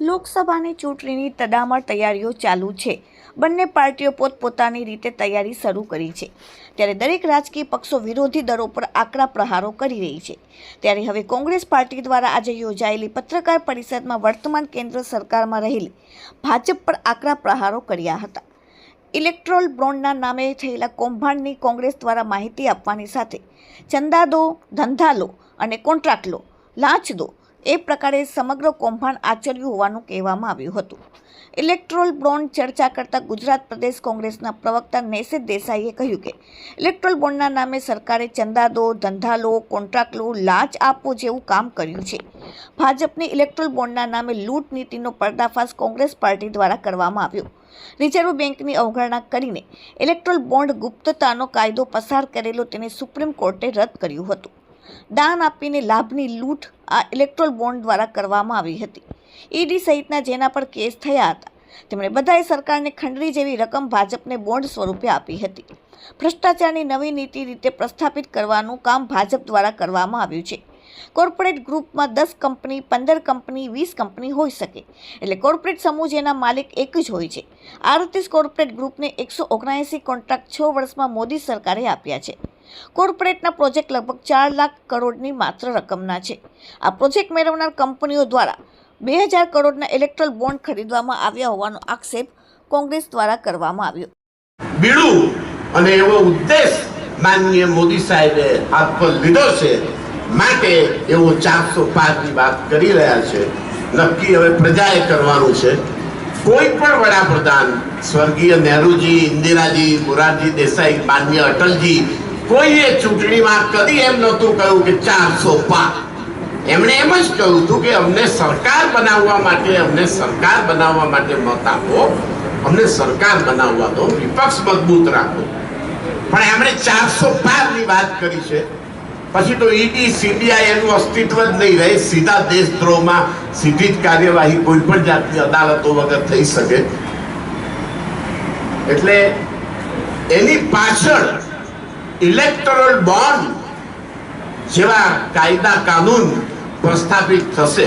લોકસભાની ચૂંટણીની તડામાર તૈયારીઓ ચાલુ છે. બંને પાર્ટીઓ પોતપોતાની રીતે તૈયારી શરૂ કરી છે. ત્યારે દરેક રાજકીય પક્ષો વિરોધી દળો પર આકરા પ્રહારો કરી રહી છે. ત્યારે હવે કોંગ્રેસ પાર્ટી દ્વારા આજે યોજાયેલી પત્રકાર પરિષદમાં વર્તમાન કેન્દ્ર સરકારમાં રહેલી ભાજપ પર આકરા પ્રહારો કર્યા હતા. ઇલેક્ટ્રોલ બોન્ડના નામે થયેલા કૌભાંડની કોંગ્રેસ દ્વારા માહિતી આપવાની સાથે ચંદા દો, ધંધા લો અને કોન્ટ્રાક્ટ લો, લાંચ દો એ પ્રકારે સમગ્ર કૌભાંડ આચર્યું હોવાનું કહેવામાં આવ્યું હતું. ઇલેક્ટ્રોલ બોન્ડ ચર્ચા કરતા ગુજરાત પ્રદેશ કોંગ્રેસના પ્રવક્તા નેસેત દેસાઈએ કહ્યું કે ઇલેક્ટ્રોલ બોન્ડના નામે સરકારે ચંદા દો, ધંધા લો, કોન્ટ્રાક્ટ લો, લાંચ આપો જેવું કામ કર્યું છે. ભાજપની ઇલેક્ટ્રોલ બોન્ડના નામે લૂંટ નીતિનો પર્દાફાશ કોંગ્રેસ પાર્ટી દ્વારા કરવામાં આવ્યો. રિઝર્વ બેંકની અવગણના કરીને ઇલેક્ટ્રોલ બોન્ડ ગુપ્તતાનો કાયદો પસાર કરેલો તેને સુપ્રીમ કોર્ટે રદ કર્યું હતું. દાન આપીને લાભની લૂંટ આ ઇલેક્ટ્રોલ બોન્ડ દ્વારા કરવામાં આવી હતી. ઈડી સહિતના જેના પર કેસ થયા હતા તેમણે બધાએ સરકારને ખંડરી જેવી રકમ ભાજપને બોન્ડ સ્વરૂપે આપી હતી. ભ્રષ્ટાચારની નવી નીતિ રીતે પ્રસ્થાપિત કરવાનું કામ ભાજપ દ્વારા કરવામાં આવ્યું છે. કોર્પોરેટ ગ્રુપમાં 10 કંપની, 15 કંપની, 20 કંપની હોઈ શકે. એટલે કોર્પોરેટ સમૂહ જેના માલિક એક જ હોય છે. આરતીસ કોર્પોરેટ ગ્રુપને 179 કોન્ટ્રાક્ટ 6 વર્ષમાં મોદી સરકારે આપ્યા છે. કોર્પોરેટના પ્રોજેક્ટ લગભગ 4 લાખ કરોડની માત્ર રકમના છે. આ પ્રોજેક્ટ મેળવનાર કંપનીઓ દ્વારા 2000 કરોડના ઇલેક્ટ્રોલ બોન્ડ ખરીદવામાં આવ્યા હોવાનો આક્ષેપ કોંગ્રેસ દ્વારા કરવામાં આવ્યો. બીડું અને એવો ઉદ્દેશ માનનીય મોદી સાહેબે હાથ પર લીધો છે માટે એવો 405 ની વાત કરી રહ્યા છે. નક્કી હવે પ્રજાએ કરવાનું છે. કોઈ પણ વડાપ્રધાન સ્વર્ગીય નહેરુજી, ઇન્દિરાજી, મોરારજી દેસાઈ, માનનીય અટલજી કોઈએ ચૂંટણીમાં કદી એમ નહોતું કહ્યું કે 405. એમણે એમ જ કહ્યું હતું કે અમને સરકાર બનાવવા માટે મત આપો, અમને સરકાર બનાવવા દો, વિપક્ષ મજબૂત રાખો. પણ એમણે 405 ની વાત કરી છે. પછી તો ઈડી, સીબીઆઈ એનું અસ્તિત્વ જ નહીં રહે. સીધા દેશદ્રોહમાં સીધી જ કાર્યવાહી કોઈ પણ જાતની અદાલતો વગર થઈ શકે. એટલે એની પાછળ ઇલેક્ટોરલ બોન્ડ જેવા કાયદા કાનૂન પ્રસ્થાપિત થશે.